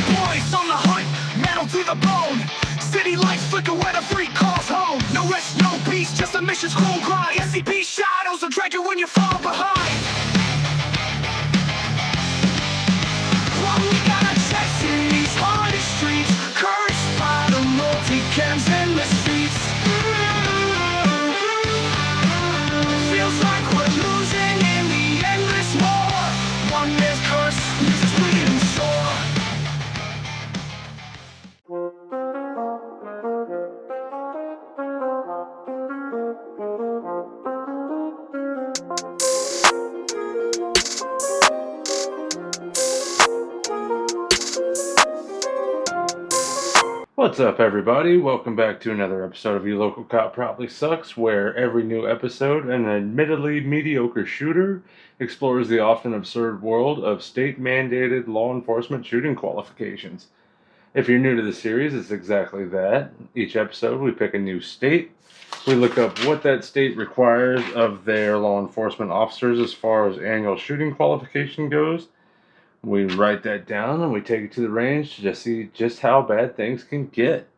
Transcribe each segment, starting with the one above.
Boys on the hunt, metal to the bone. City lights flicker when a freak calls home. No rest, no peace, just a mission's cold grind. SCP shadows will drag you when you fall behind. What we gotta chase in these haunted streets, cursed by the multi-cams in the streets. Feels like we're losing in the endless war. One man's curse leaves us bleeding sore. What's up, everybody? Welcome back to another episode of Your Local Cop Probably Sucks, where every new episode, an admittedly mediocre shooter explores the often absurd world of state-mandated law enforcement shooting qualifications. If you're new to the series, it's exactly that. Each episode, we pick a new state. We look up what that state requires of their law enforcement officers as far as annual shooting qualification goes. We write that down and we take it to the range to just see just how bad things can get.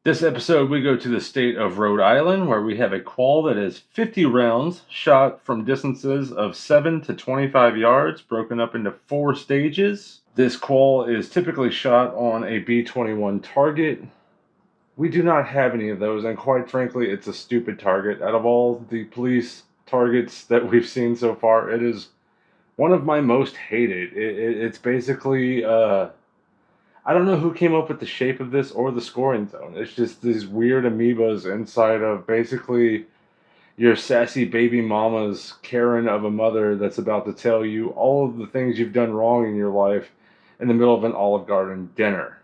This episode, we go to the state of Rhode Island, where we have a qual that is 50 rounds shot from distances of 7 to 25 yards, broken up into 4 stages. This qual is typically shot on a B-21 target. We do not have any of those, and quite frankly, it's a stupid target. Out of all the police targets that we've seen so far, it is one of my most hated. It's basically, I don't know who came up with the shape of this or the scoring zone. It's just these weird amoebas inside of basically your sassy baby mama's Karen of a mother that's about to tell you all of the things you've done wrong in your life in the middle of an Olive Garden dinner.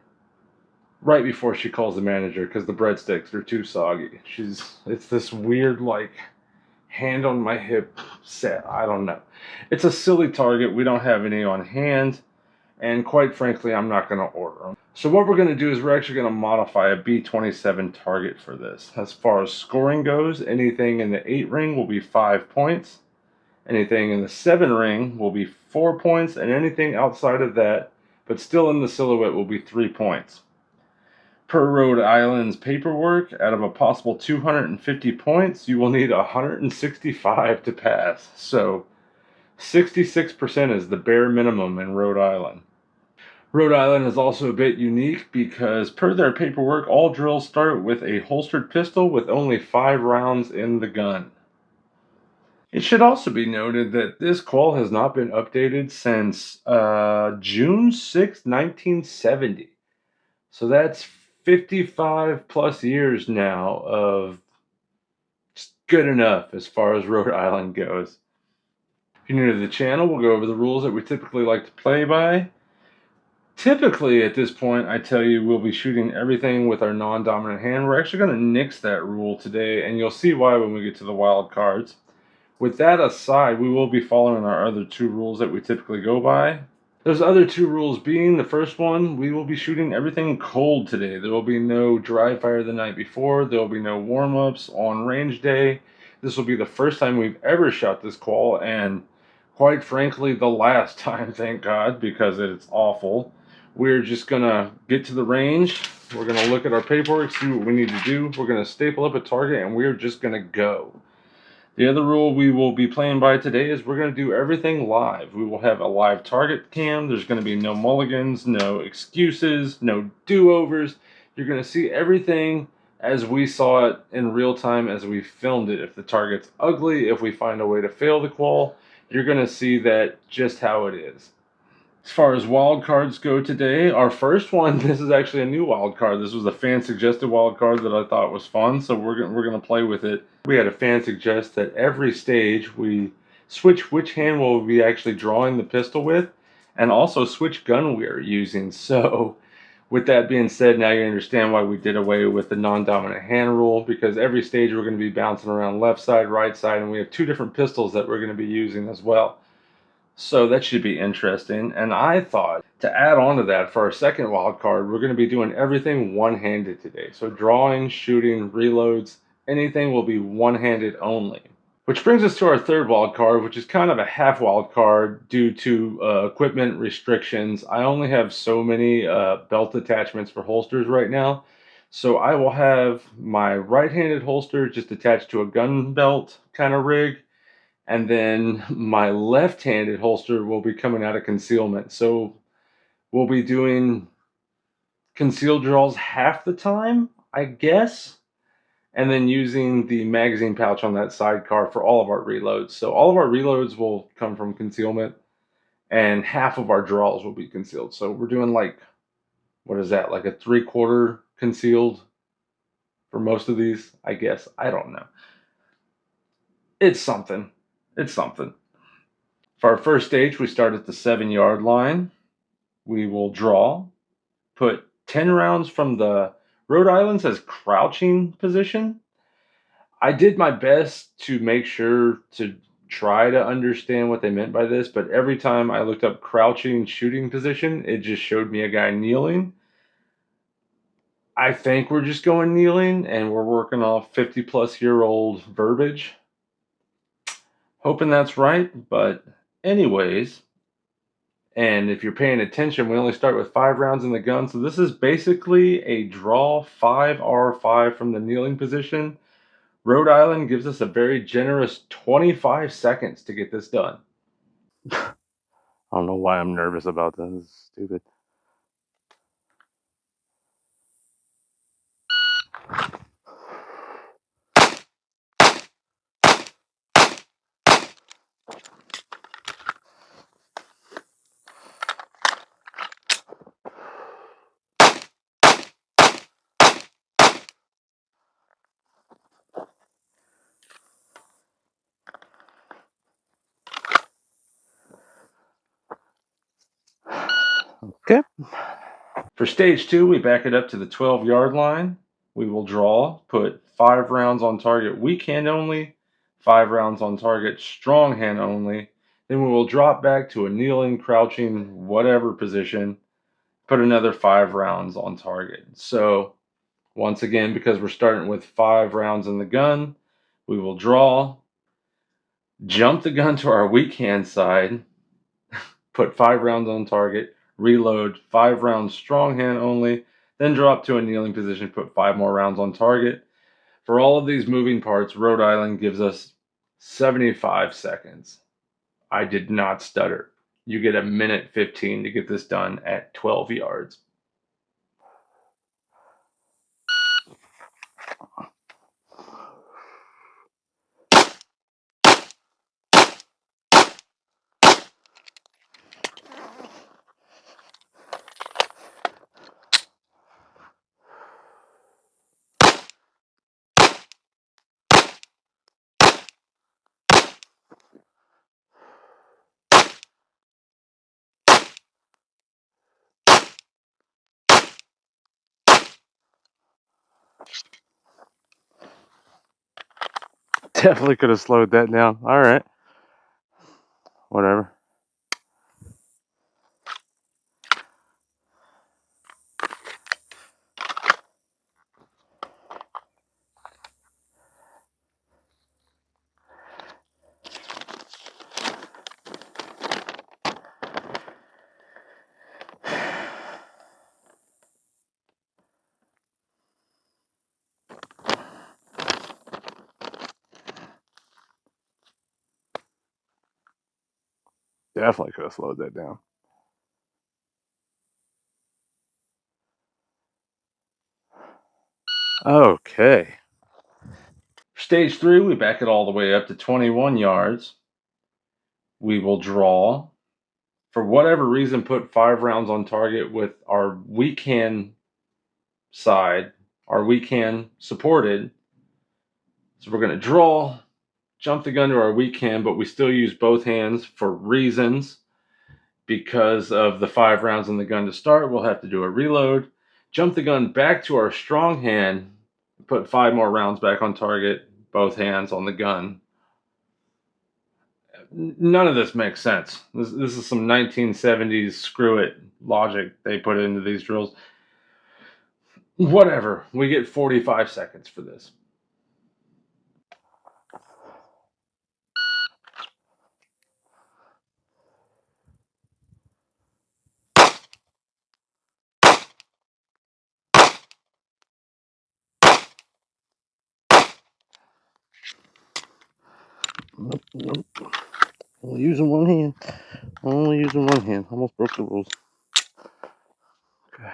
Right before she calls the manager because the breadsticks are too soggy. It's this weird, like, hand on my hip set. I don't know. It's a silly target. We don't have any on hand, and quite frankly, I'm not going to order them. So what we're going to do is we're actually going to modify a B-27 target for this. As far as scoring goes, anything in the 8 ring will be 5 points. Anything in the 7 ring will be 4 points, and anything outside of that, but still in the silhouette, will be 3 points. Per Rhode Island's paperwork, out of a possible 250 points, you will need 165 to pass. So 66% is the bare minimum in Rhode Island. Rhode Island is also a bit unique because per their paperwork, all drills start with a holstered pistol with only 5 rounds in the gun. It should also be noted that this qual has not been updated since June 6, 1970. So that's 55 plus years now of just good enough as far as Rhode Island goes. If you're new to the channel, we'll go over the rules that we typically like to play by. Typically, at this point, I tell you we'll be shooting everything with our non-dominant hand. We're actually going to nix that rule today, and you'll see why when we get to the wild cards. With that aside, we will be following our other 2 rules that we typically go by. Those other 2 rules being, the first one, we will be shooting everything cold today. There will be no dry fire the night before. There will be no warm-ups on range day. This will be the first time we've ever shot this qual, and quite frankly, the last time, thank God, because it's awful. We're just going to get to the range. We're going to look at our paperwork, see what we need to do. We're going to staple up a target, and we're just going to go. The other rule we will be playing by today is we're going to do everything live. We will have a live target cam. There's going to be no mulligans, no excuses, no do-overs. You're going to see everything as we saw it in real time as we filmed it. If the target's ugly, if we find a way to fail the qual, you're going to see that just how it is. As far as wild cards go today, our first one, this is actually a new wild card. This was a fan suggested wild card that I thought was fun, so we're going to play with it. We had a fan suggest that every stage we switch which hand we'll be actually drawing the pistol with, and also switch gun we're using. So with that being said, now you understand why we did away with the non-dominant hand rule, because every stage we're going to be bouncing around left side, right side, and we have 2 different pistols that we're going to be using as well. So that should be interesting. And I thought to add on to that for our second wild card, we're going to be doing everything one-handed today. So drawing, shooting, reloads, anything will be one-handed only. Which brings us to our third wild card, which is kind of a half wild card due to equipment restrictions. I only have so many belt attachments for holsters right now. So I will have my right-handed holster just attached to a gun belt kind of rig. And then my left-handed holster will be coming out of concealment. So we'll be doing concealed draws half the time, I guess, and then using the magazine pouch on that sidecar for all of our reloads. So all of our reloads will come from concealment, and half of our draws will be concealed. So we're doing like, what is that, like a 3/4 concealed for most of these, I guess. I don't know. It's something. It's something. For our first stage, we start at the 7-yard line. We will draw, put 10 rounds from the Rhode Island says crouching position. I did my best to make sure to try to understand what they meant by this, but every time I looked up crouching shooting position, it just showed me a guy kneeling. I think we're just going kneeling and we're working off 50-plus-year-old verbiage. Hoping that's right, but anyways, and if you're paying attention, we only start with 5 rounds in the gun, so this is basically a draw 5R5 from the kneeling position. Rhode Island gives us a very generous 25 seconds to get this done. I don't know why I'm nervous about this. This is stupid. Okay. For stage 2, we back it up to the 12-yard line. We will draw, put 5 rounds on target weak hand only, 5 rounds on target strong hand only. Then we will drop back to a kneeling, crouching, whatever position, put another 5 rounds on target. So, once again, because we're starting with 5 rounds in the gun, we will draw, jump the gun to our weak hand side, put 5 rounds on target, reload, 5 rounds strong hand only, then drop to a kneeling position, put 5 more rounds on target. For all of these moving parts, Rhode Island gives us 75 seconds. I did not stutter. You get a minute 15 to get this done at 12 yards. Definitely could have slowed that down. All right. Whatever. Definitely could have slowed that down. Okay. Stage 3, we back it all the way up to 21 yards. We will draw. For whatever reason, put 5 rounds on target with our weak hand side, our weak hand supported. So we're going to draw, jump the gun to our weak hand, but we still use both hands for reasons. Because of the 5 rounds in the gun to start, we'll have to do a reload, jump the gun back to our strong hand, put 5 more rounds back on target, both hands on the gun. None of this makes sense. This is some 1970s screw it logic they put into these drills. Whatever. We get 45 seconds for this. Nope, nope. Only using one hand. Only using one hand. Almost broke the rules. Okay.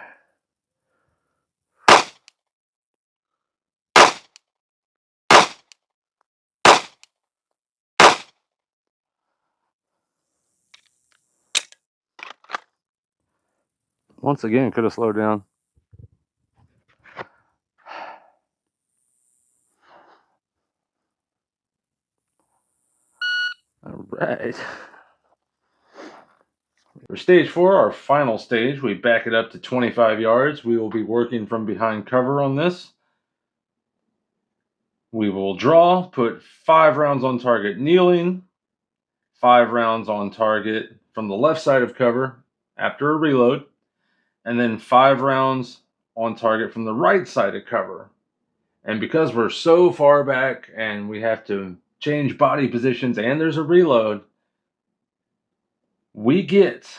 Once again, could have slowed down. All right. For stage 4, our final stage, we back it up to 25 yards. We will be working from behind cover on this. We will draw, put 5 rounds on target kneeling, 5 rounds on target from the left side of cover after a reload, and then 5 rounds on target from the right side of cover. And because we're so far back and we have to change body positions and there's a reload, we get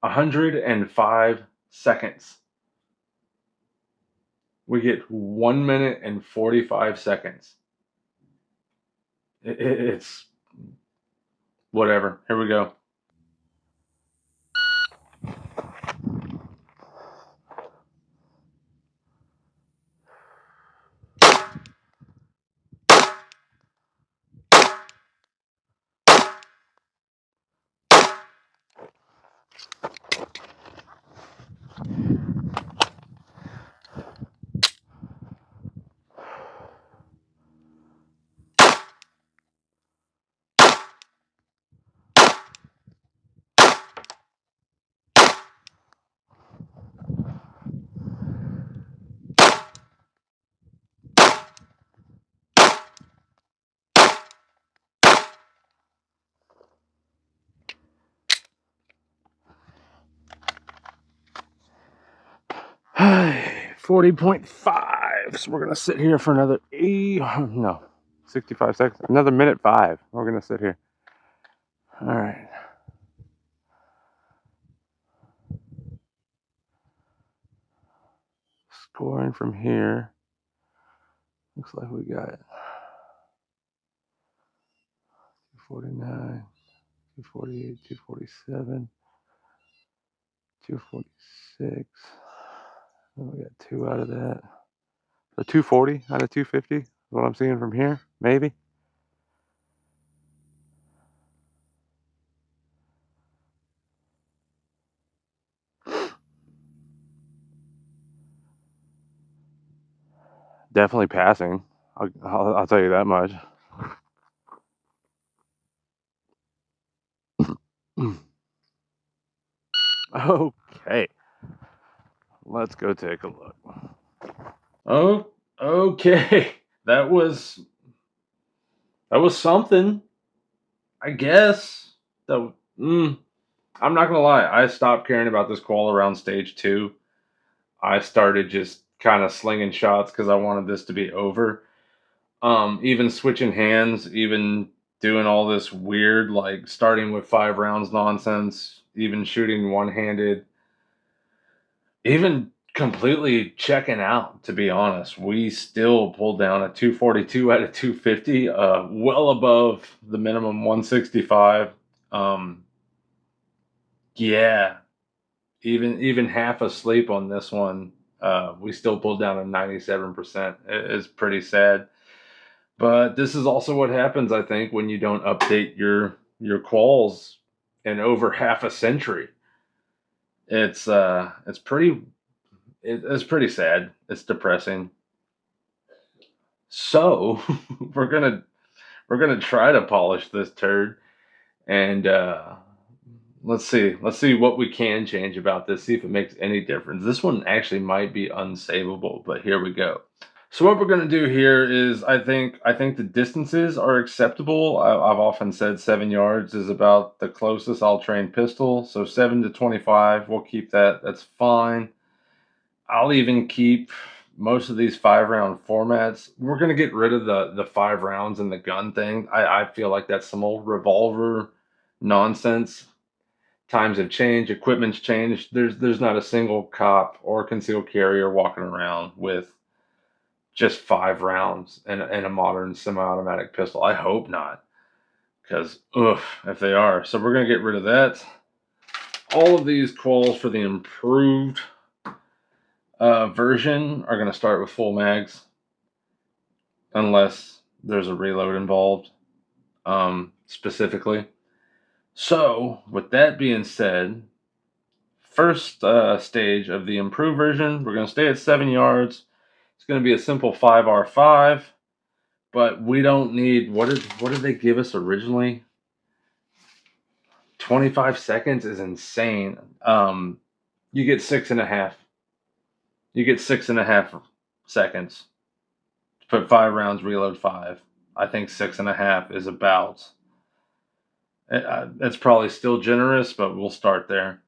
105 seconds. We get 1 minute and 45 seconds. It's whatever. Here we go. Hi, 40.5. So we're going to sit here for another 65 seconds. Another minute 5. We're going to sit here. All right. Scoring from here. Looks like we got 249, 248, 247, 246. We got 2 out of that. So 240 out of 250 is what I'm seeing from here, maybe. Definitely passing. I'll tell you that much. Okay. Let's go take a look. Oh, okay. That was something, I guess. I'm not gonna lie. I stopped caring about this qual around stage 2. I started just kind of slinging shots because I wanted this to be over. Even switching hands, even doing all this weird, like starting with 5 rounds nonsense, even shooting one-handed, even completely checking out, to be honest. We still pulled down a 242 out of 250, well above the minimum 165. Yeah, even half asleep on this one, we still pulled down a 97%. It's pretty sad. But this is also what happens, I think, when you don't update your quals in over half a century. It's pretty sad. It's depressing. So we're gonna try to polish this turd, and let's see what we can change about this. See if it makes any difference. This one actually might be unsavable, but here we go. So what we're going to do here is I think the distances are acceptable. I've often said 7 yards is about the closest I'll train pistol. So 7 to 25, we'll keep that. That's fine. I'll even keep most of these 5-round formats. We're going to get rid of the 5 rounds and the gun thing. I feel like that's some old revolver nonsense. Times have changed. Equipment's changed. There's not a single cop or concealed carrier walking around with just 5 rounds and a modern semi-automatic pistol. I hope not. because, ugh, if they are. So we're going to get rid of that. All of these quals for the improved version are going to start with full mags, unless there's a reload involved, specifically. So, with that being said, first stage of the improved version, we're going to stay at 7 yards. It's going to be a simple 5R5, but we don't need, what did they give us originally? 25 seconds is insane. You get 6.5. You get 6.5 seconds to put 5 rounds, reload 5. I think 6.5 is about. That's probably still generous, but we'll start there.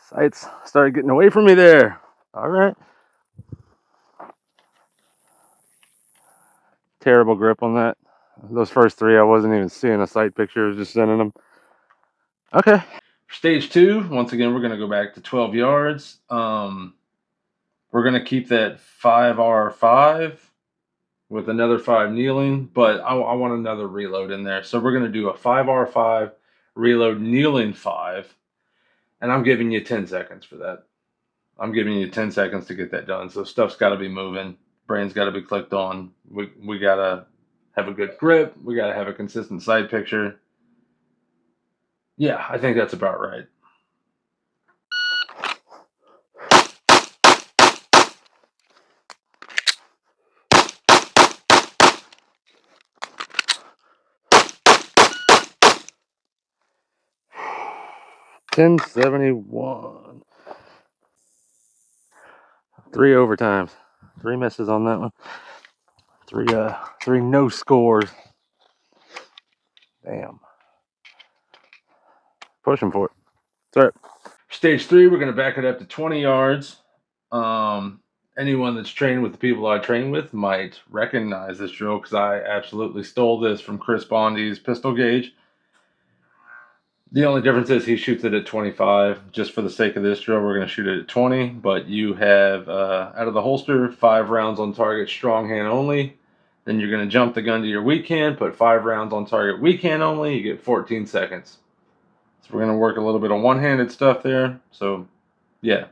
Sights started getting away from me there. All right. Terrible grip on that. Those first 3, I wasn't even seeing a sight picture. I was just sending them. Okay. Stage 2, once again, we're going to go back to 12 yards. We're going to keep that 5R5 with another 5 kneeling, but I want another reload in there. So we're going to do a 5R5, reload kneeling 5, and I'm giving you 10 seconds for that. I'm giving you 10 seconds to get that done. So stuff's got to be moving. Brain's got to be clicked on. We got to have a good grip. We got to have a consistent sight picture. Yeah, I think that's about right. $10.71. 3 overtimes. 3 misses on that one. 3 no scores. Damn. Pushing for it. That's right. Stage 3, we're going to back it up to 20 yards. Anyone that's trained with the people I train with might recognize this drill because I absolutely stole this from Chris Bondi's pistol gauge. The only difference is he shoots it at 25. Just for the sake of this drill, we're going to shoot it at 20. But you have, out of the holster, 5 rounds on target, strong hand only. Then you're going to jump the gun to your weak hand, put 5 rounds on target, weak hand only. You get 14 seconds. So we're going to work a little bit of one-handed stuff there. So, yeah,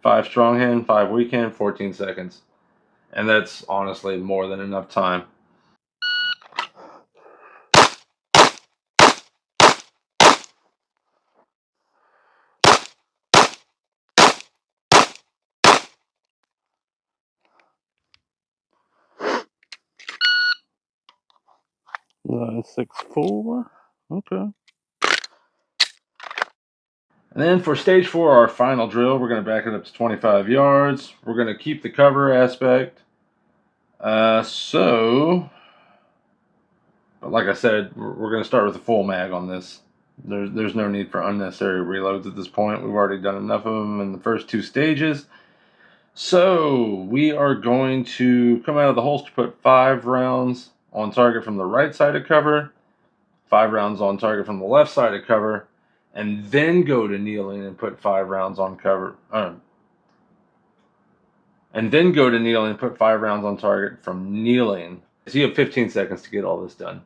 5 strong hand, 5 weak hand, 14 seconds. And that's honestly more than enough time. Nine, 6, 4. Okay. And then for stage 4, our final drill, we're going to back it up to 25 yards. We're going to keep the cover aspect. But like I said, we're going to start with a full mag on this. There's no need for unnecessary reloads at this point. We've already done enough of them in the first 2 stages. So we are going to come out of the holster, put 5 rounds on target from the right side of cover, 5 rounds on target from the left side of cover, and then go to kneeling and put 5 rounds on cover. And then go to kneeling and put 5 rounds on target from kneeling. So you have 15 seconds to get all this done.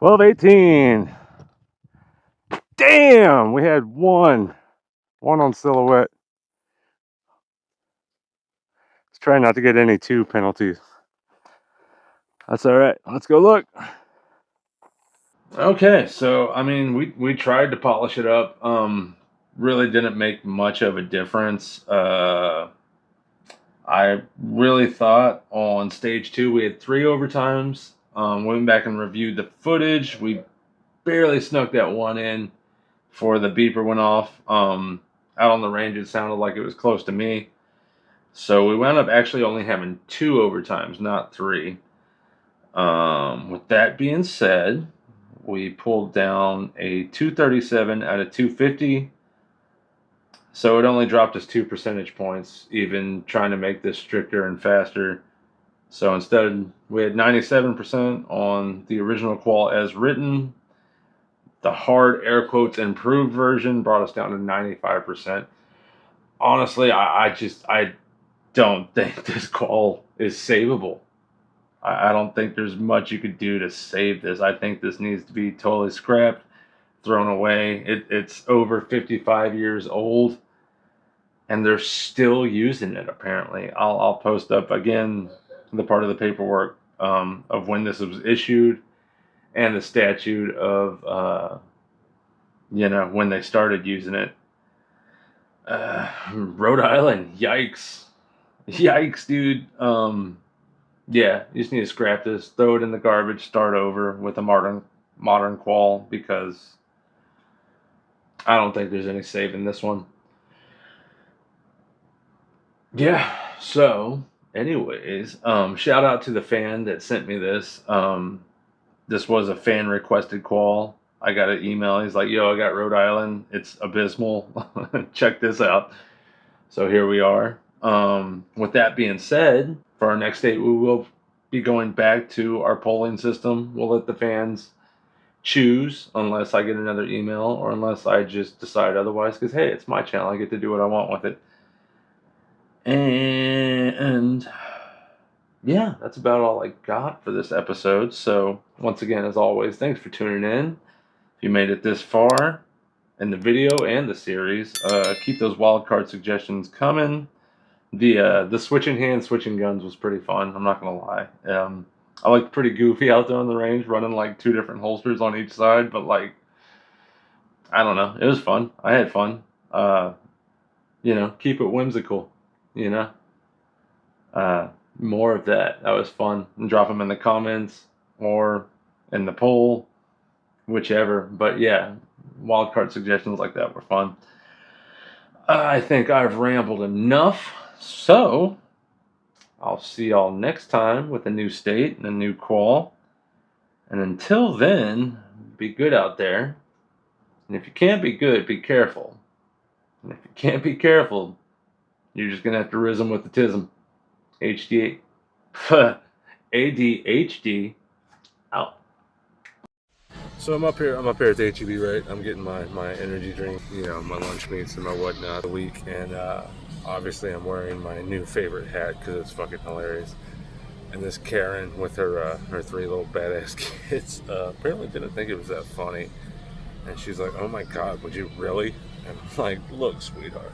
$12.18. Damn, we had one on silhouette. Let's try not to get any 2 penalties. That's all right. Let's go look. Okay, so I mean, we tried to polish it up. Really didn't make much of a difference. I really thought on stage 2 we had 3 overtimes. Went back and reviewed the footage. We barely snuck that one in before the beeper went off. Out on the range, it sounded like it was close to me. So we wound up actually only having 2 overtimes, not 3. With that being said, we pulled down a 237 out of 250. So it only dropped us 2 percentage points, even trying to make this stricter and faster. So instead, we had 97% on the original qual as written. The hard air quotes improved version brought us down to 95%. Honestly, I don't think this qual is savable. I don't think there's much you could do to save this. I think this needs to be totally scrapped, thrown away. It's over 55 years old, and they're still using it, apparently. I'll post up, again, the part of the paperwork of when this was issued and the statute of, when they started using it. Rhode Island, yikes. Yikes, dude. Yeah, you just need to scrap this, throw it in the garbage, start over with a modern qual, because I don't think there's any saving this one. Yeah, so anyways, shout out to the fan that sent me this. This was a fan requested qual. I got an email. He's like, yo, I got Rhode Island. It's abysmal. Check this out. So here we are. With that being said, for our next date, we will be going back to our polling system. We'll let the fans choose, unless I get another email or unless I just decide otherwise, because hey, it's my channel. I get to do what I want with it. And yeah, that's about all I got for this episode. So once again, as always, thanks for tuning in. If you made it this far in the video and the series, keep those wildcard suggestions coming. The switching hands, switching guns was pretty fun. I'm not gonna lie. I looked pretty goofy out there on the range, running like 2 different holsters on each side. But like, I don't know, it was fun. I had fun. Keep it whimsical. More of that. That was fun. And drop them in the comments or in the poll, whichever. But yeah, wildcard suggestions like that were fun. I think I've rambled enough. So I'll see y'all next time with a new state and a new qual. And until then, be good out there. And if you can't be good, be careful. And if you can't be careful, you're just gonna have to rizz 'em with the tism. HD, ADHD, out. So I'm up here at the HEB, right? I'm getting my energy drink, my lunch meats and my whatnot the week, and obviously I'm wearing my new favorite hat because it's fucking hilarious. And this Karen with her 3 little badass kids apparently didn't think it was that funny, and she's like, "Oh my God, would you really?" And I'm like, "Look, sweetheart,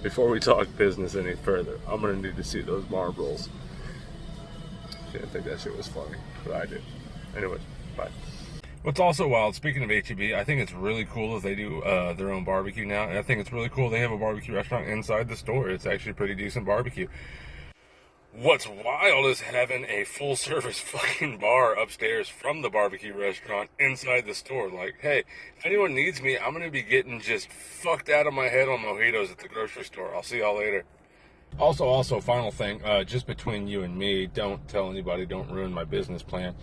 before we talk business any further, I'm gonna need to see those marbles." She didn't think that shit was funny, but I did. Anyways, bye. What's also wild, speaking of HEB, I think it's really cool that they do their own barbecue now. And I think it's really cool they have a barbecue restaurant inside the store. It's actually pretty decent barbecue. What's wild is having a full-service fucking bar upstairs from the barbecue restaurant inside the store. Like, hey, if anyone needs me, I'm going to be getting just fucked out of my head on mojitos at the grocery store. I'll see y'all later. Also, final thing, just between you and me, don't tell anybody, don't ruin my business plan.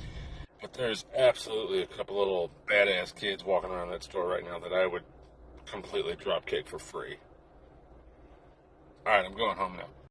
But there's absolutely a couple little badass kids walking around that store right now that I would completely drop kick for free. Alright, I'm going home now.